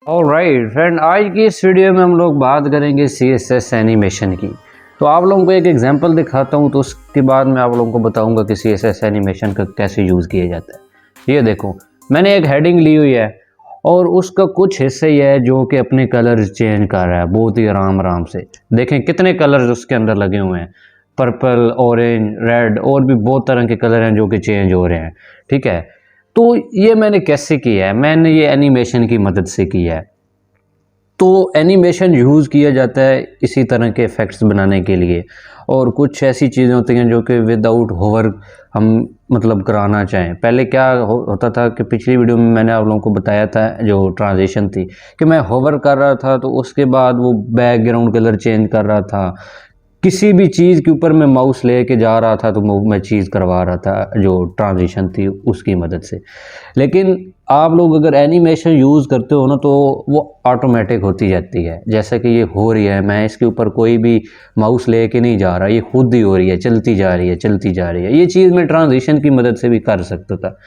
Alright friend, आज की इस वीडियो में हम लोग बात करेंगे CSS एनिमेशन की। तो आप लोगों को एक एग्जांपल दिखाता हूँ, तो उसके बाद मैं आप लोगों को बताऊंगा कि CSS एनिमेशन का कैसे यूज़ किया जाता है। ये देखो, मैंने एक हेडिंग ली हुई है और उसका कुछ हिस्सा ही है जो कि अपने कलर्स चेंज कर रहा है बहुत ही आराम आराम से। देखें कितने कलर्स उसके अंदर लगे हुए हैं, पर्पल, ऑरेंज, रेड और भी बहुत तरह के कलर हैं जो कि चेंज हो रहे हैं। ठीक है, तो ये मैंने कैसे किया है? मैंने ये एनिमेशन की मदद से किया है। तो एनिमेशन यूज़ किया जाता है इसी तरह के इफ़ेक्ट्स बनाने के लिए, और कुछ ऐसी चीज़ें होती हैं जो कि विदाउट होवर हम मतलब कराना चाहें। पहले क्या होता था कि पिछली वीडियो में मैंने आप लोगों को बताया था, जो ट्रांजिशन थी, कि मैं होवर कर रहा था तो उसके बाद वो बैकग्राउंड कलर चेंज कर रहा था। किसी भी चीज़ के ऊपर मैं माउस लेके जा रहा था तो मैं चीज़ करवा रहा था, जो ट्रांजिशन थी उसकी मदद से। लेकिन आप लोग अगर एनिमेशन यूज़ करते हो ना, तो वो ऑटोमेटिक होती जाती है। जैसे कि ये हो रही है, मैं इसके ऊपर कोई भी माउस लेके नहीं जा रहा, ये खुद ही हो रही है, चलती जा रही है, चलती जा रही है। ये चीज़ मैं ट्रांजिशन की मदद से भी कर सकता था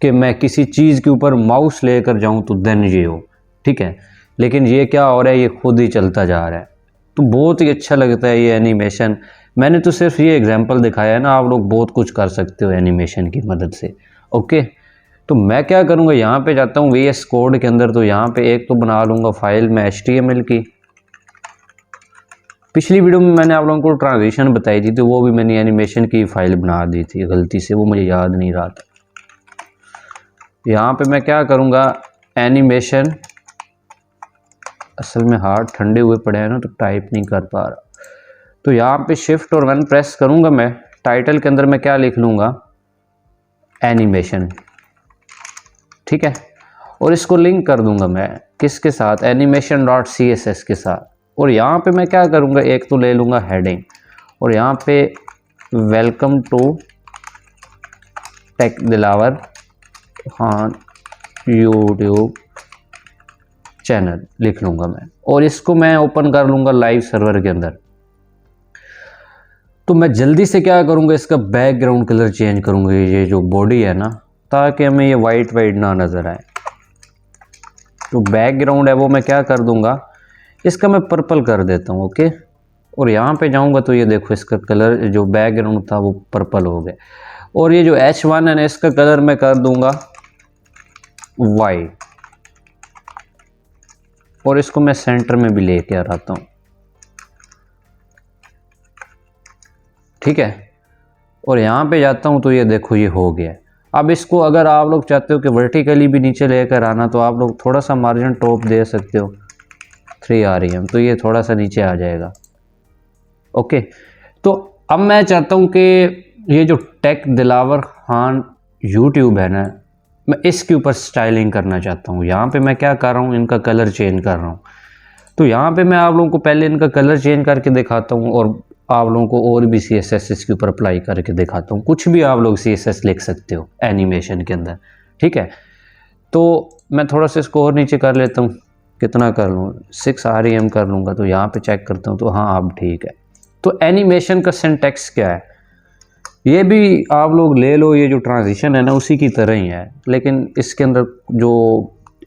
कि मैं किसी चीज़ के ऊपर माउस लेकर जाऊं तो देन ये हो। ठीक है, लेकिन ये क्या हो रहा है, ये खुद ही चलता जा रहा है। तो बहुत ही अच्छा लगता है ये एनिमेशन। मैंने तो सिर्फ ये एग्जांपल दिखाया है ना, आप लोग बहुत कुछ कर सकते हो एनिमेशन की मदद से। ओके, तो मैं क्या करूँगा, यहाँ पे जाता हूँ VS कोड के अंदर। तो यहाँ पे एक तो बना लूँगा फाइल मैं HTML की। पिछली वीडियो में मैंने आप लोगों को ट्रांजिशन बताई थी, तो वो भी मैंने एनिमेशन की फाइल बना दी थी गलती से, वो मुझे याद नहीं रहा था। यहाँ पे मैं क्या करूँगा, एनिमेशन, असल में हाथ ठंडे हुए पड़े हैं ना तो टाइप नहीं कर पा रहा। तो यहाँ पे शिफ्ट और 1 प्रेस करूँगा मैं। टाइटल के अंदर मैं क्या लिख लूँगा, एनिमेशन। ठीक है, और इसको लिंक कर दूंगा मैं किसके साथ, animation.css के साथ। और यहाँ पे मैं क्या करूँगा, एक तो ले लूँगा हेडिंग, और यहाँ पे welcome to tech Dilawar Khan YouTube channel लिख लूँगा मैं, और इसको मैं ओपन कर लूँगा लाइव सर्वर के अंदर। तो मैं जल्दी से क्या करूँगा, इसका बैकग्राउंड कलर चेंज करूँगा, ये जो बॉडी है ना, ताकि हमें ये वाइट ना नज़र आए। तो बैकग्राउंड है वो मैं क्या कर दूंगा, इसका मैं पर्पल कर देता हूँ। ओके, और यहाँ पे जाऊँगा तो ये देखो इसका कलर जो बैकग्राउंड था वो पर्पल हो गया। और ये जो H1 है ना, इसका कलर मैं कर दूंगा वाइट, और इसको मैं सेंटर में भी लेके आ रहा हूँ। ठीक है, और यहाँ पे जाता हूँ तो ये देखो ये हो गया। अब इसको अगर आप लोग चाहते हो कि वर्टिकली भी नीचे लेकर आना, तो आप लोग थोड़ा सा मार्जिन टॉप दे सकते हो, 3 rem, तो ये थोड़ा सा नीचे आ जाएगा। ओके, तो अब मैं चाहता हूँ कि ये जो टेक दिलावर खान यूट्यूब है ना, मैं इसके ऊपर स्टाइलिंग करना चाहता हूँ। यहाँ पे मैं क्या कर रहा हूँ, इनका कलर चेंज कर रहा हूँ। तो यहाँ पे मैं आप लोगों को पहले इनका कलर चेंज करके दिखाता हूँ, और आप लोगों को और भी CSS इसके ऊपर अप्लाई करके दिखाता हूँ। कुछ भी आप लोग CSS लिख सकते हो एनिमेशन के अंदर। ठीक है, तो मैं थोड़ा सा इसको और नीचे कर लेता हूँ। कितना कर लूँ, 6 rem कर लूँगा। तो यहाँ पे चेक करता हूँ, तो हाँ अब ठीक है। तो एनिमेशन का सिंटैक्स क्या है, ये भी आप लोग ले लो, ये जो ट्रांजिशन है ना उसी की तरह ही है, लेकिन इसके अंदर जो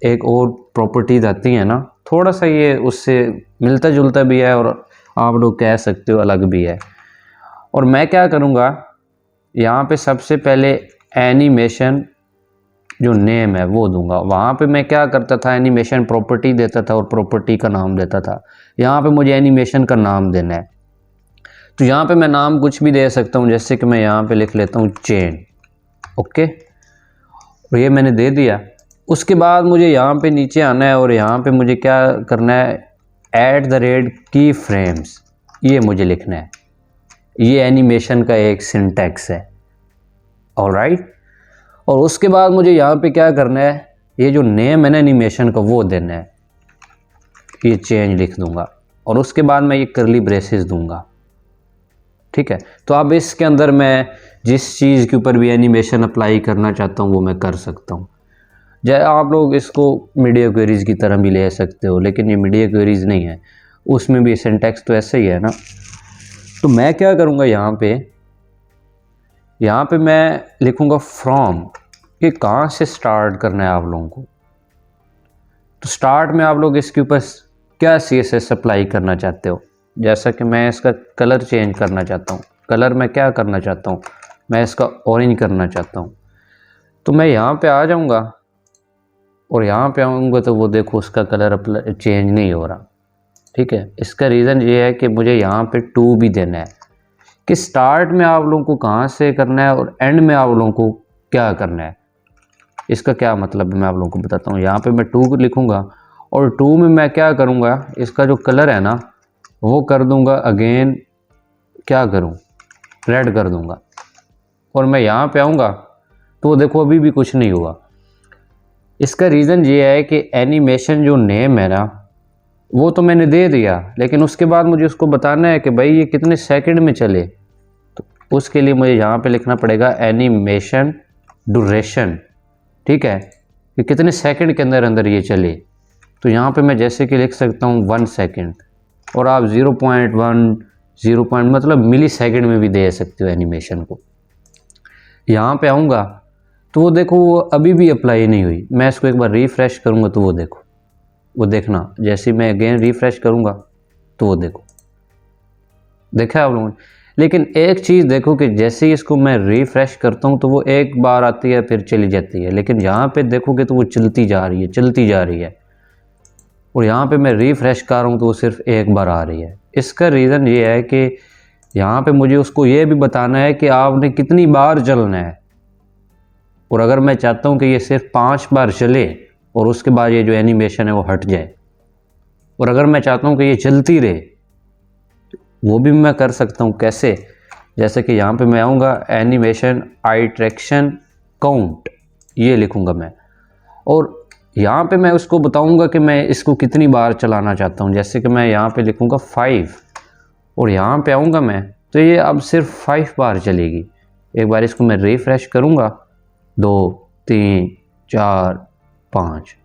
एक और प्रॉपर्टीज आती है ना, थोड़ा सा ये उससे मिलता जुलता भी है, और आप लोग कह सकते हो अलग भी है। और मैं क्या करूँगा, यहाँ पे सबसे पहले एनिमेशन जो नेम है वो दूंगा। वहाँ पे मैं क्या करता था, एनिमेशन प्रॉपर्टी देता था और प्रॉपर्टी का नाम देता था। यहाँ पे मुझे एनिमेशन का नाम देना है, तो यहाँ पे मैं नाम कुछ भी दे सकता हूँ, जैसे कि मैं यहाँ पे लिख लेता हूँ चेन। ओके, और ये मैंने दे दिया। उसके बाद मुझे यहाँ पे नीचे आना है, और यहाँ पे मुझे क्या करना है, @की फ्रेम्स, ये मुझे लिखना है। ये एनिमेशन का एक सिंटैक्स है। ऑलराइट, और उसके बाद मुझे यहाँ पे क्या करना है, ये जो नेम है ना एनिमेशन का वो देना है, ये चेंज लिख दूंगा, और उसके बाद मैं ये करली ब्रेसेस दूंगा। ठीक है, तो अब इसके अंदर मैं जिस चीज़ के ऊपर भी एनिमेशन अप्लाई करना चाहता हूँ वो मैं कर सकता हूँ। जैसे आप लोग इसको मीडिया क्वेरीज की तरह भी ले सकते हो, लेकिन ये मीडिया क्वेरीज नहीं है, उसमें भी सिंटैक्स तो ऐसे ही है ना। तो मैं क्या करूँगा, यहाँ पे मैं लिखूँगा फ्रॉम, कि कहाँ से स्टार्ट करना है आप लोगों को। तो स्टार्ट में आप लोग इसके ऊपर क्या CSS अप्लाई करना चाहते हो। जैसा कि मैं इसका कलर चेंज करना चाहता हूँ, कलर मैं क्या करना चाहता हूँ, मैं इसका ऑरेंज करना चाहता हूँ। तो मैं यहाँ पे आ जाऊँगा और यहाँ पे आऊँगा तो वो देखो उसका कलर चेंज नहीं हो रहा। ठीक है, इसका रीज़न ये है कि मुझे यहाँ पे 2 भी देना है कि स्टार्ट में आप लोगों को कहाँ से करना है और एंड में आप लोगों को क्या करना है। इसका क्या मतलब है मैं आप लोगों को बताता हूँ। यहाँ पे मैं 2 लिखूँगा और 2 में मैं क्या करूँगा, इसका जो कलर है ना वो कर दूँगा अगेन, क्या करूँ, रेड कर दूँगा। और मैं यहाँ पे आऊँगा तो देखो अभी भी कुछ नहीं हुआ। इसका रीज़न ये है कि एनिमेशन जो नेम है ना वो तो मैंने दे दिया, लेकिन उसके बाद मुझे उसको बताना है कि भाई ये कितने सेकंड में चले। तो उसके लिए मुझे यहाँ पे लिखना पड़ेगा एनिमेशन ड्यूरेशन। ठीक है, कि कितने सेकंड के अंदर अंदर ये चले। तो यहाँ पे मैं जैसे कि लिख सकता हूँ 1 सेकंड, और आप 0.1 0. मतलब मिली सेकेंड में भी दे सकते हो एनिमेशन को। यहाँ पे आऊँगा तो वो देखो वो अभी भी अप्लाई नहीं हुई। मैं इसको एक बार रिफ़्रेश करूँगा तो वो देखो, वो देखना जैसे मैं अगेन रिफ़्रेश करूँगा तो वो देखो, देखा आप लोगों ने। लेकिन एक चीज़ देखो कि जैसे ही इसको मैं रिफ़्रेश करता हूँ तो वो एक बार आती है फिर चली जाती है, लेकिन यहाँ पे देखोगे तो वो चलती जा रही है, चलती जा रही है। और यहाँ पे मैं रिफ़्रेश कर रहा हूँ तो वो सिर्फ एक बार आ रही है। इसका रीज़न ये है कि यहाँ पे मुझे उसको ये भी बताना है कि आपने कितनी बार चलना है। और अगर मैं चाहता हूँ कि ये सिर्फ 5 बार चले और उसके बाद ये जो एनिमेशन है वो हट जाए, और अगर मैं चाहता हूँ कि ये चलती रहे वो भी मैं कर सकता हूँ। कैसे, जैसे कि यहाँ पे मैं आऊँगा एनिमेशन आइट्रेक्शन काउंट, ये लिखूँगा मैं, और यहाँ पे मैं उसको बताऊँगा कि मैं इसको कितनी बार चलाना चाहता हूँ। जैसे कि मैं यहाँ पे लिखूँगा 5 और यहाँ पे आऊँगा मैं तो ये अब सिर्फ 5 बार चलेगी। एक बार इसको मैं रिफ़्रेश करूँगा 2 3 4 5,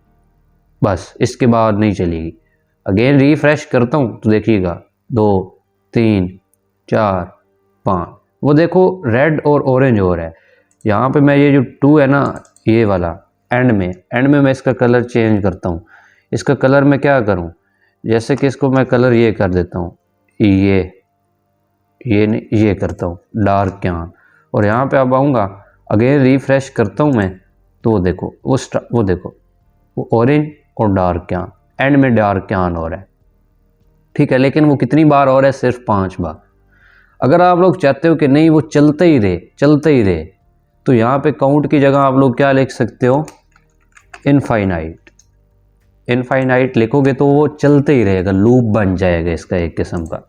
बस इसके बाद नहीं चलेगी। अगेन रिफ़्रेश करता हूँ तो देखिएगा 2 3 4 5, वो देखो रेड और ऑरेंज हो रहा है। यहाँ पे मैं ये जो 2 है ना ये वाला एंड में मैं इसका कलर चेंज करता हूँ। इसका कलर मैं क्या करूँ, जैसे कि इसको मैं कलर ये कर देता हूँ, ये नहीं ये करता हूँ डार्क क्यान। और यहाँ पे अब आऊँगा अगेन रिफ़्रेश करता हूँ मैं तो वो देखो वो देखो वो ऑरेंज और डार्क क्यान, एंड में डार्क क्यान हो रहा है। ठीक है, लेकिन वो कितनी बार हो रहा है, सिर्फ 5 बार। अगर आप लोग चाहते हो कि नहीं वो चलते ही रहे तो यहाँ पे काउंट की जगह आप लोग क्या लिख सकते हो, इनफाइनाइट लिखोगे तो वो चलते ही रहेगा, लूप बन जाएगा इसका एक किस्म का।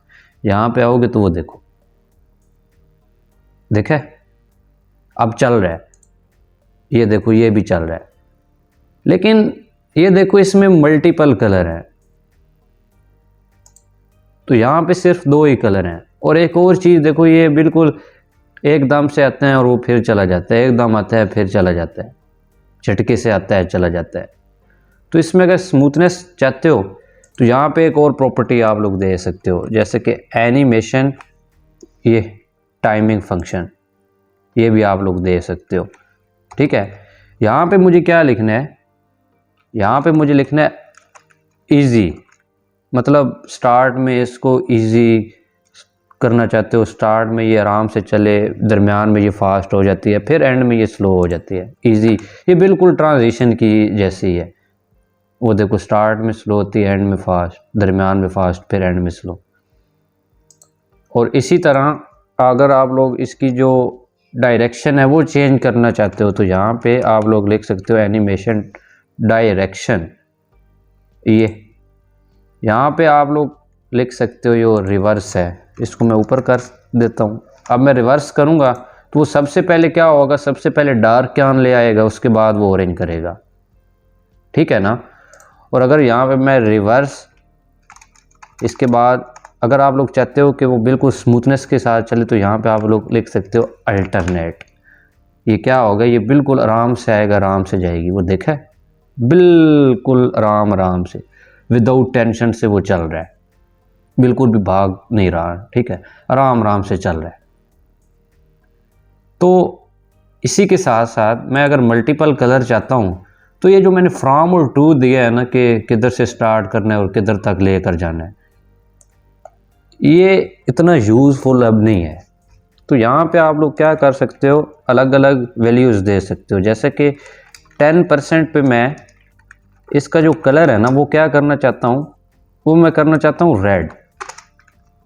यहाँ पे आओगे तो वो देखो, देखे अब चल रहा है, ये देखो ये भी चल रहा है। लेकिन ये देखो इसमें मल्टीपल कलर है, तो यहाँ पे सिर्फ 2 ही कलर हैं। और एक और चीज़ देखो, ये बिल्कुल एकदम से आते हैं और वो फिर चला जाता है, एकदम आता है फिर चला जाता है, झटके से आता है चला जाता है। तो इसमें अगर स्मूथनेस चाहते हो तो यहाँ पे एक और प्रॉपर्टी आप लोग दे सकते हो, जैसे कि एनिमेशन, ये टाइमिंग फंक्शन, ये भी आप लोग दे सकते हो। ठीक है, यहाँ पे मुझे क्या लिखना है, यहाँ पे मुझे लिखना है इजी, मतलब स्टार्ट में इसको इजी करना चाहते हो, स्टार्ट में ये आराम से चले, दरमियान में ये फास्ट हो जाती है, फिर एंड में ये स्लो हो जाती है। इजी, ये बिल्कुल ट्रांजिशन की जैसी है। वो देखो स्टार्ट में स्लो होती है, एंड में फास्ट, दरमियान में फास्ट, फिर एंड में स्लो। और इसी तरह अगर आप लोग इसकी जो डायरेक्शन है वो चेंज करना चाहते हो तो यहाँ पे आप लोग लिख सकते हो एनिमेशन डायरेक्शन। ये यहाँ पे आप लोग लिख सकते हो ये रिवर्स है, इसको मैं ऊपर कर देता हूँ। अब मैं रिवर्स करूँगा तो वो सबसे पहले क्या होगा, सबसे पहले डार्क क्यान ले आएगा, उसके बाद वो ऑरेंज करेगा। ठीक है ना। और अगर यहाँ पे मैं रिवर्स, इसके बाद अगर आप लोग चाहते हो कि वो बिल्कुल स्मूथनेस के साथ चले तो यहाँ पे आप लोग लिख सकते हो अल्टरनेट। ये क्या होगा, ये बिल्कुल आराम से आएगा, आराम से जाएगी, वो देखा है बिल्कुल आराम से, विदाउट टेंशन से वो चल रहा है, बिल्कुल भी भाग नहीं रहा। ठीक है, आराम से चल रहा है। तो इसी के साथ साथ मैं अगर मल्टीपल कलर चाहता हूँ तो ये जो मैंने फ्रॉम और टू दिया है ना कि किधर से स्टार्ट करना है और किधर तक लेकर जाना है, ये इतना यूज़फुल अब नहीं है। तो यहाँ पे आप लोग क्या कर सकते हो, अलग अलग वैल्यूज़ दे सकते हो। जैसे कि 10% पे मैं इसका जो कलर है ना वो क्या करना चाहता हूँ, वो मैं करना चाहता हूँ रेड।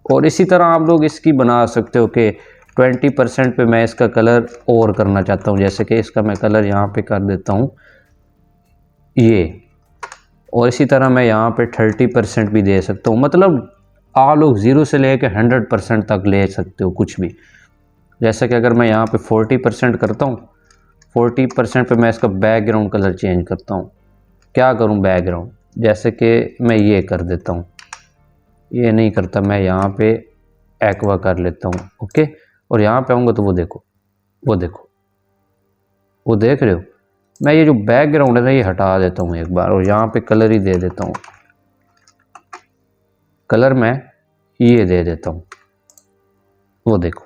और इसी तरह आप लोग इसकी बना सकते हो कि 20% पे मैं इसका कलर और करना चाहता हूँ। जैसे कि इसका मैं कलर यहाँ पे कर देता हूँ ये, और इसी तरह मैं यहाँ पे 30% भी दे सकता हूँ। मतलब आप लोग 0 से लेकर 100% तक ले सकते हो कुछ भी। जैसे कि अगर मैं यहाँ पे 40% करता हूँ, 40% पे मैं इसका बैकग्राउंड कलर चेंज करता हूँ। क्या करूँ बैकग्राउंड, जैसे कि मैं ये कर देता हूँ, ये नहीं करता, मैं यहाँ पे एक्वा कर लेता हूँ। ओके, और यहाँ पे आऊँगा तो वो देखो, वो देखो, वो देख रहे हो। मैं ये जो बैकग्राउंड है ना ये हटा देता हूँ एक बार, और यहाँ पे कलर ही दे देता हूँ। कलर मैं ये दे देता हूँ, वो देखो।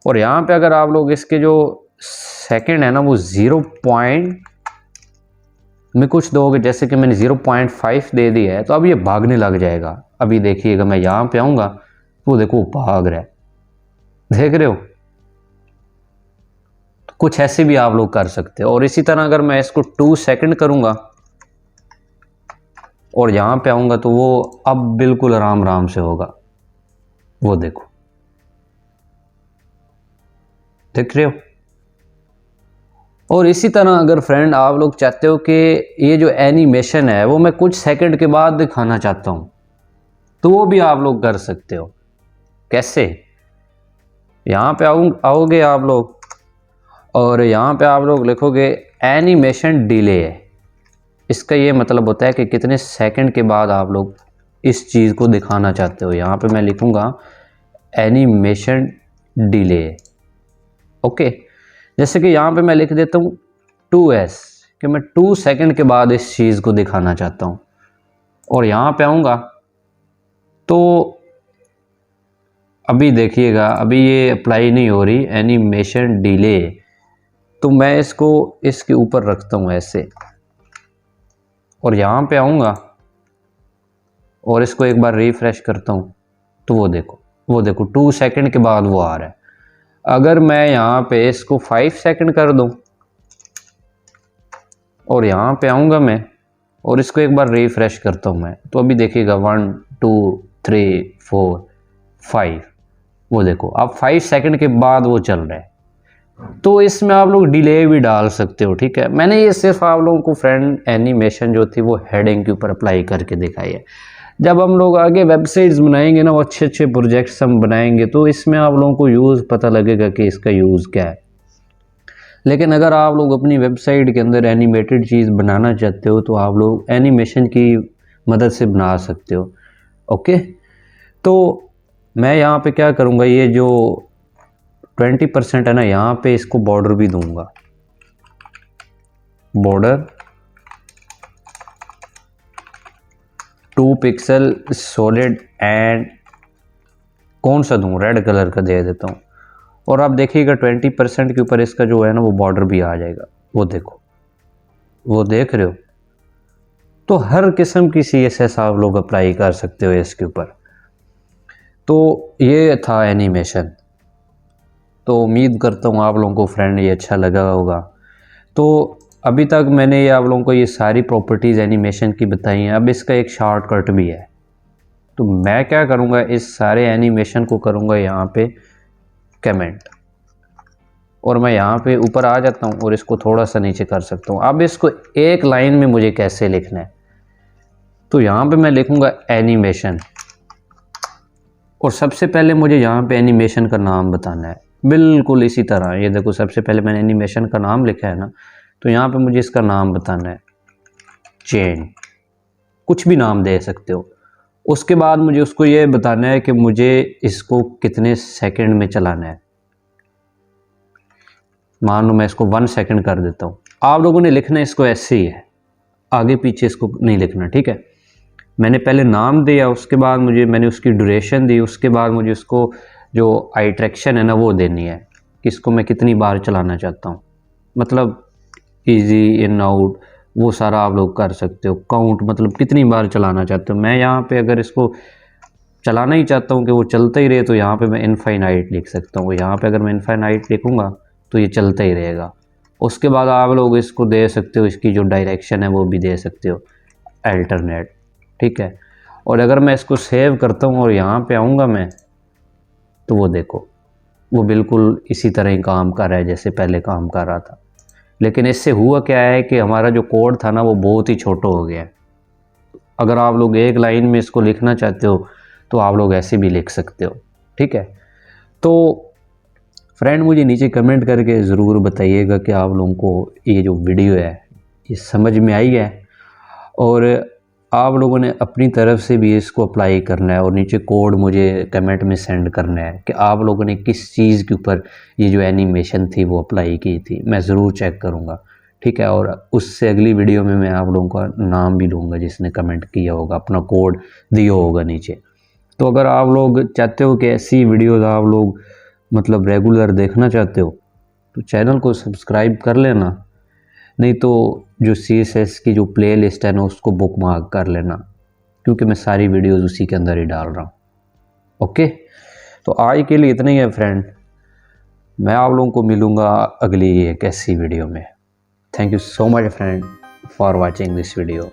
और यहाँ पे अगर आप लोग इसके जो सेकंड है ना वो 0 पॉइंट में कुछ दोगे, जैसे कि मैंने 0.5 दे दिया है, तो अब ये भागने लग जाएगा। अभी देखिएगा मैं यहाँ पे आऊँगा, वो देखो भाग रहा है, देख रहे हो। तो कुछ ऐसे भी आप लोग कर सकते हो। और इसी तरह अगर मैं इसको 2 सेकंड करूँगा और यहाँ पे आऊँगा तो वो अब बिल्कुल आराम आराम से होगा, वो देखो, देख रहे हो। और इसी तरह अगर फ्रेंड आप लोग चाहते हो कि ये जो एनिमेशन है वो मैं कुछ सेकंड के बाद दिखाना चाहता हूँ, तो वो भी आप लोग कर सकते हो। कैसे, यहाँ पे आओगे आप लोग, और यहाँ पे आप लोग लिखोगे एनिमेशन डिले। इसका ये मतलब होता है कि कितने सेकंड के बाद आप लोग इस चीज़ को दिखाना चाहते हो। यहाँ पे मैं लिखूँगा एनिमेशन डिले। ओके, जैसे कि यहाँ पे मैं लिख देता हूँ 2s, कि मैं 2 सेकंड के बाद इस चीज़ को दिखाना चाहता हूँ। और यहाँ पे आऊँगा तो अभी देखिएगा, अभी ये अप्लाई नहीं हो रही एनिमेशन डिले, तो मैं इसको इसके ऊपर रखता हूँ ऐसे, और यहाँ पे आऊँगा और इसको एक बार रिफ्रेश करता हूँ, तो वो देखो, वो देखो 2 सेकंड के बाद वो आ रहा है। अगर मैं यहाँ पे इसको 5 सेकंड कर दूँ और यहाँ पे आऊँगा मैं और इसको एक बार रिफ्रेश करता हूँ मैं, तो अभी देखिएगा 1 2 3 4 5, वो देखो अब 5 सेकंड के बाद वो चल रहा है। तो इसमें आप लोग डिले भी डाल सकते हो, ठीक है। मैंने ये सिर्फ आप लोगों को फ्रेंड एनिमेशन जो थी वो हेडिंग के ऊपर अप्लाई करके दिखाई है। जब हम लोग आगे वेबसाइट्स बनाएंगे ना, वो अच्छे अच्छे प्रोजेक्ट्स हम बनाएंगे, तो इसमें आप लोगों को यूज़ पता लगेगा कि इसका यूज़ क्या है। लेकिन अगर आप लोग अपनी वेबसाइट के अंदर एनिमेटेड चीज़ बनाना चाहते हो तो आप लोग एनिमेशन की मदद से बना सकते हो। ओके, तो मैं यहाँ पे क्या करूँगा, ये जो 20% है ना, यहाँ पे इसको बॉर्डर भी दूंगा, बॉर्डर 2 पिक्सल सॉलिड, एंड कौन सा दूँ, रेड कलर का दे देता हूँ। और आप देखिएगा 20% के ऊपर इसका जो है ना वो बॉर्डर भी आ जाएगा, वो देखो, वो देख रहे हो। तो हर किस्म की CSS आप लोग अप्लाई कर सकते हो इसके ऊपर। तो ये था एनिमेशन। तो उम्मीद करता हूँ आप लोगों को फ्रेंड ये अच्छा लगा होगा। तो अभी तक मैंने ये आप लोगों को ये सारी प्रॉपर्टीज़ एनिमेशन की बताई हैं। अब इसका एक शॉर्टकट भी है, तो मैं क्या करूँगा, इस सारे एनिमेशन को करूँगा यहाँ पे कमेंट, और मैं यहाँ पे ऊपर आ जाता हूँ और इसको थोड़ा सा नीचे कर सकता हूँ। अब इसको एक लाइन में मुझे कैसे लिखना है, तो यहाँ पे मैं लिखूँगा एनिमेशन, और सबसे पहले मुझे यहाँ पे एनिमेशन का नाम बताना है। बिल्कुल इसी तरह, ये देखो सबसे पहले मैंने एनिमेशन का नाम लिखा है ना, तो यहाँ पे मुझे इसका नाम बताना है चेन, कुछ भी नाम दे सकते हो। उसके बाद मुझे उसको ये बताना है कि मुझे इसको कितने सेकंड में चलाना है। मान लो मैं इसको 1 सेकंड कर देता हूँ। आप लोगों ने लिखना इसको ऐसे ही है, आगे पीछे इसको नहीं लिखना, ठीक है। मैंने पहले नाम दिया, उसके बाद मैंने उसकी ड्यूरेशन दी, उसके बाद मुझे उसको जो आई ट्रैक्शन है ना वो देनी है कि इसको मैं कितनी बार चलाना चाहता हूँ। मतलब इजी इन आउट, वो सारा आप लोग कर सकते हो। काउंट मतलब कितनी बार चलाना चाहते हो। मैं यहाँ पे अगर इसको चलाना ही चाहता हूँ कि वो चलता ही रहे, तो यहाँ पे मैं इनफाइनाइट लिख सकता हूँ। यहाँ पे अगर मैं इनफाइनाइट लिखूँगा तो ये चलता ही रहेगा। उसके बाद आप लोग इसको दे सकते हो, इसकी जो डायरेक्शन है वो भी दे सकते हो, अल्टरनेट, ठीक है। और अगर मैं इसको सेव करता हूँ और यहाँ पे आऊँगा मैं, तो वो देखो वो बिल्कुल इसी तरह ही काम कर रहा है जैसे पहले काम कर रहा था। लेकिन इससे हुआ क्या है कि हमारा जो कोड था ना वो बहुत ही छोटा हो गया है। अगर आप लोग एक लाइन में इसको लिखना चाहते हो तो आप लोग ऐसे भी लिख सकते हो, ठीक है। तो फ्रेंड मुझे नीचे कमेंट करके ज़रूर बताइएगा कि आप लोगों को ये जो वीडियो है ये समझ में आई है, और आप लोगों ने अपनी तरफ से भी इसको अप्लाई करना है, और नीचे कोड मुझे कमेंट में सेंड करना है कि आप लोगों ने किस चीज़ के ऊपर ये जो एनिमेशन थी वो अप्लाई की थी। मैं ज़रूर चेक करूँगा, ठीक है। और उससे अगली वीडियो में मैं आप लोगों का नाम भी लूँगा जिसने कमेंट किया होगा, अपना कोड दिया होगा नीचे। तो अगर आप लोग चाहते हो कि ऐसी वीडियोज़ आप लोग मतलब रेगुलर देखना चाहते हो तो चैनल को सब्सक्राइब कर लेना, नहीं तो जो CSS की जो प्लेलिस्ट है ना उसको बुकमार्क कर लेना, क्योंकि मैं सारी वीडियोज़ उसी के अंदर ही डाल रहा हूँ। ओके, तो आज के लिए इतना ही है फ्रेंड। मैं आप लोगों को मिलूँगा अगली एक ऐसी वीडियो में। Thank you so much friend for watching this video,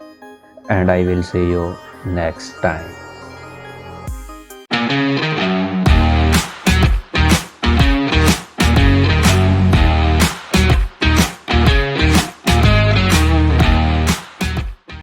and I will see you next time.